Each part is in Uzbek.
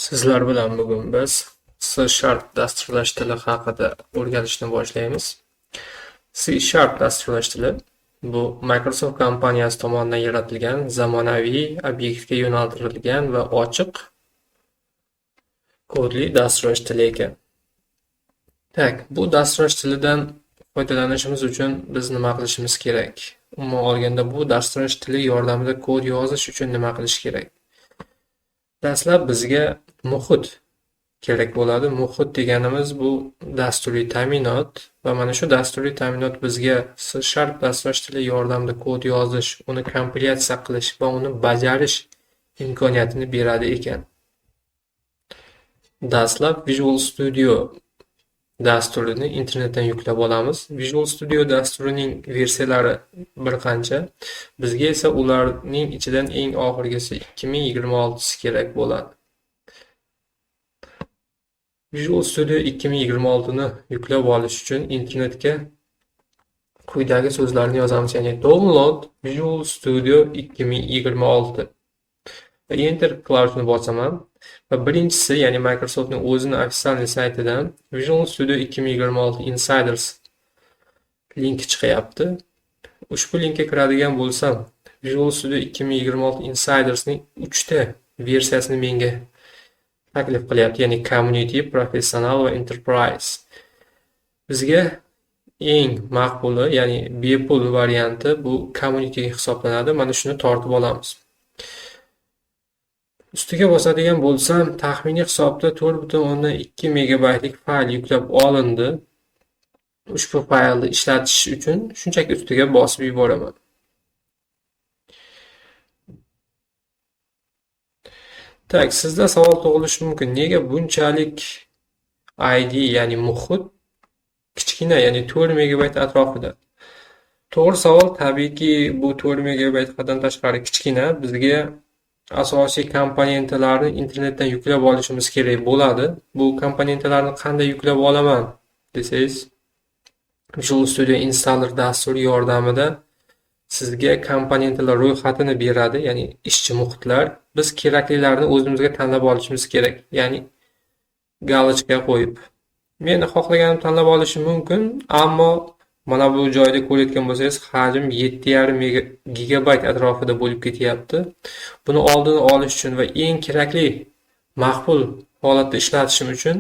Sizlar bilan bugun biz C# dasturlash tili haqida o'rganishni boshlaymiz. C# dasturlash tili bu Microsoft kompaniyasi tomonidan yaratilgan zamonaviy, obyektga yo'naltirilgan va ochiq kodli dasturlash tili ekan. Bu dasturlash tilidan foydalanishimiz uchun biz nima qilishimiz kerak? Umuman olganda bu dasturlash tili yordamida kod yozish uchun nima qilish kerak? Dastlab bizga muhit kerak bo'ladi. Muhit deganimiz bu dasturiy ta'minot va mana shu dasturiy ta'minot bizga C# dasturlash tili yordamida kod yozish, uni kompilyatsiya qilish va uni bajarish imkoniyatini beradi ekan. Dastlab Visual Studio dasturini internetdan yuklab olamiz. Visual Studio dasturining versiyalari bir qancha. Bizga esa ularning ichidan eng oxirgisi 2026 kerak bo'ladi. Visual Studio 2026 ni yuklab olish uchun internetga quyidagi so'zlarni yozamiz, ya'ni download Visual Studio 2026 va enter klavishini bosaman va birinchisi, ya'ni Microsoftning o'zining ofitsial saytidan Visual Studio 2026 Insiders linki chiqyapti. Ushbu linkka kiradigan bo'lsam, Visual Studio 2026 Insidersning 3 ta versiyasini menga taklif qilyapti, ya'ni Community, Professional va Enterprise. Bizga eng maqbuli, ya'ni bepul varianti bu Community hisoblanadi. Mana shuni tortib olamiz. Ustiga bosadigan bo'lsam, taxminiy hisobda 4.2 megabaytlik fayl yuklab olindi. Ushbu faylni ishlatish uchun shunchaki ustiga bosib yuboraman. Sizda savol tug'ilishi mumkin. Nega bunchalik ID, ya'ni muhit kichkina, ya'ni 4 megabayt atrofida? To'g'ri savol. Tabiiyki, bu 4 megabaytdan tashqari kichkina. Bizga asosiy komponentlarni internetdan yuklab olishimiz kerak bo'ladi. Bu komponentlarni qanday yuklab olaman desangiz, Visual Studio Installer dasturi yordamida sizga komponentlar ro'yxatini beradi, ya'ni ishchi muhitlar. Biz keraklilarni o'zimizga tanlab olishimiz kerak, ya'ni galochka qo'yib. Men xohlaganim tanlab olishim mumkin, ammo mana bu joyda ko'rayotgan bo'lsangiz, hajm 7,5 gigabayt atrofida bo'lib ketyapti. Buni oldini olish uchun va eng kerakli maqbul holatda ishlatishim uchun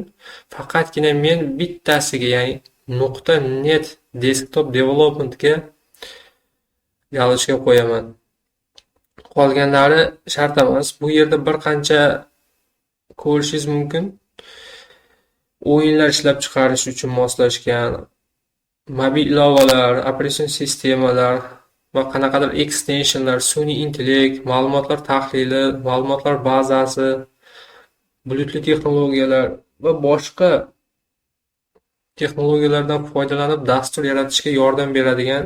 faqatgina men bittasiga, ya'ni .net desktop developmentga galochka qo'yaman. Qolganlari shart emas. Bu yerda bir qancha ko'rishingiz mumkin. O'yinlar ishlab chiqarish uchun moslashgan mobil ilovalar, operatsion sistemalar va qanaqadir extensionlar, sun'iy intellekt, ma'lumotlar tahlili, ma'lumotlar bazasi, bulutli texnologiyalar va boshqa texnologiyalardan foydalanib dastur yaratishga yordam beradigan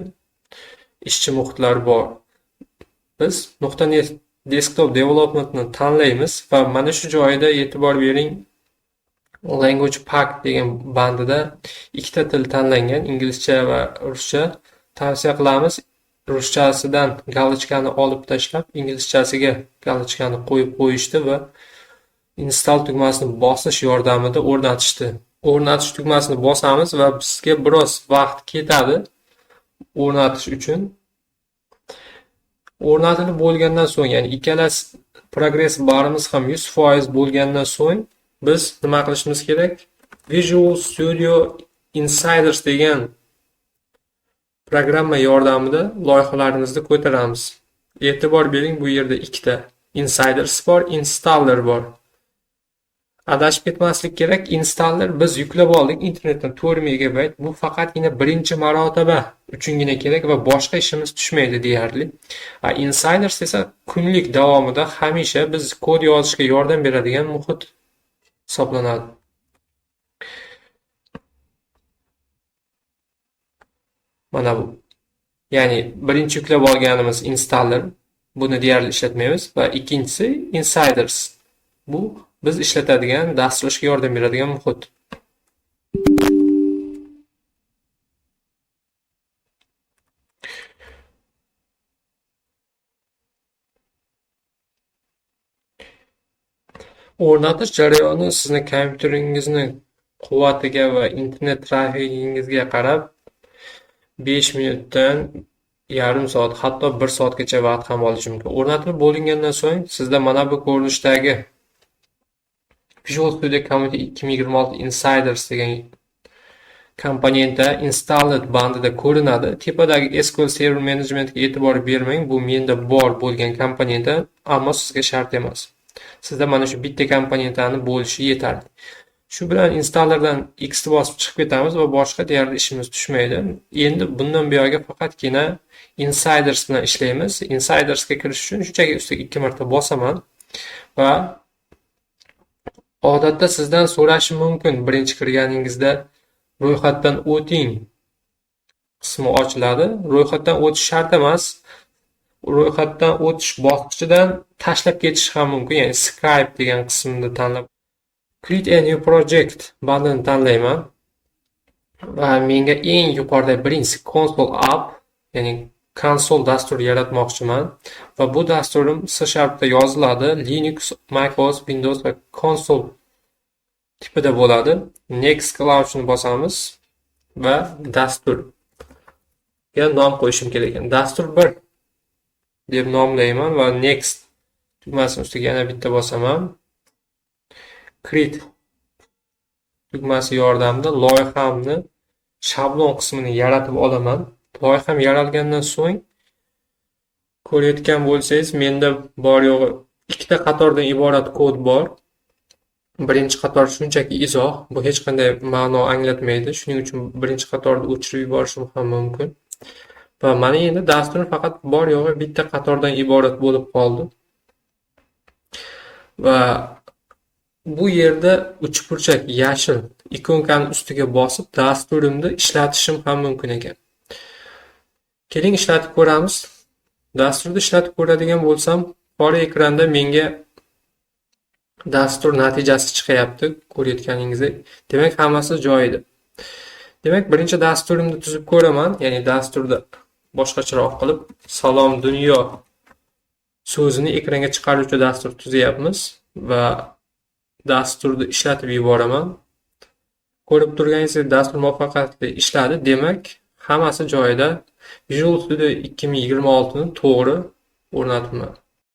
ishchi muhitlar bor. Biz .net desktop developmentni tanlaymiz va mana shu joyda e'tibor bering. Language Pack degan bandida ikkita til tanlangan, inglizcha va ruscha. Tavsiya qilamiz ruschasidan galochkani olib tashlab, inglizchasiga galochkani qo'yib qo'yishdi va install tugmasini bosish yordamida o'rnatishdi. O'rnatish tugmasini bosamiz va bizga biroz vaqt ketadi o'rnatish uchun. O'rnatilib bo'lgandan so'ng, ya'ni ikkala progress barimiz ham 100% bo'lgandan so'ng biz nima qilishimiz kerak? Visual Studio Insiders degan programma yordamida loyihalarimizni ko'taramiz. E'tibor bering, bu yerda ikkita Insiders bor, Installer bor. Adashib ketmaslik kerak. Installer biz yuklab oldik internetdan 4 megabayt. Bu faqatgina birinchi marotaba uchungina kerak va boshqa ishimiz tushmaydi deyarli. Insiders esa kunlik davomida hamisha biz kod yozishga yordam beradigan muhit hisoblanadi. Mana bu. Ya'ni birinchi yuklab olganimiz Installer, buni deyarli ishlatmaymiz va ikkinchisi Insiders. Bu biz ishlatadigan, dasturlashga yordam beradigan muhit. O'rnatish jarayoni sizni kompyuteringizni quvvatiga va internet trafigingizga qarab 5 minutdan yarim soat, hatto 1 soatgacha vaqt ham olishi mumkin. O'rnatilib bo'lingandan so'ng sizda mana bu ko'rinishdagi Visual Studio Code 2026 Insiders degan komponenti installed bandida ko'rinadi. Tepadagi SQL Server Managementga e'tibor bermang. Bu menda bor bo'lgan komponenti, ammo sizga shart emas. Sizda mana shu bitta komponentlarni bo'lishi yetarli. Shu bilan installerdan X ni bosib chiqib ketamiz va boshqa deyarli ishimiz tushmaydi. Endi bundan buyog'iga faqatgina Insiders bilan ishlaymiz. Insidersga kirish uchun shunchaki ustiga 2 marta bosaman va odatda sizdan so'rashi mumkin birinchi kirganingizda ro'yxatdan o'ting qismi ochiladi. Ro'yxatdan o'tish shart emas. Ro'yxatdan o'tish bosqichidan tashlab ketish ham mumkin. Ya'ni Skype degan qismni tanlab Create a new project bandini tanlayman va menga eng yuqorida birinchi console app, ya'ni konsol dasturi yaratmoqchiman va bu dasturim C# da yoziladi. Linux, macOS, Windows va konsol tipida bo'ladi. Next klavishini bosamiz va dasturga nom qo'yishim kerak ekan. Dastur 1 deb nomlayman va next tugmasini ustiga yana bitta bosaman. Create tugmasi yordamida loyihamni shablon qismini yaratib olaman. Loyiham yaralgandan so'ng ko'rayotgan bo'lsangiz, menda bor yo'g'i ikkita qatordan iborat kod bor. Birinchi qator shunchaki izoh, bu hech qanday ma'no anglatmaydi. Shuning uchun birinchi qatorni o'chirib yuborishim ham mumkin. Va mana endi dastur faqat bor yo'g'i bitta qatordan iborat bo'lib qoldi. Va bu yerda uchburchak yashil ikonkani ustiga bosib dasturimni ishlatishim ham mumkin ekan. Keling ishlatib ko'ramiz. Dasturni ishlatib ko'radigan bo'lsam, qora ekranda menga dastur natijasi chiqyapti, ko'rayotganingizdek. Demak, hammasi joyida. Demak, birinchi dasturimni tuzib ko'raman, ya'ni dasturda boshqacharoq qilib Salom dunyo so'zini ekranga chiqaruvchi dastur tuzyapmiz va dasturni ishlatib yuboraman. Ko'rib turganingizdek, dastur muvaffaqiyatli ishladi. Demak, hammasi joyida. Visual Studio 2026 ni to'g'ri o'rnatibman.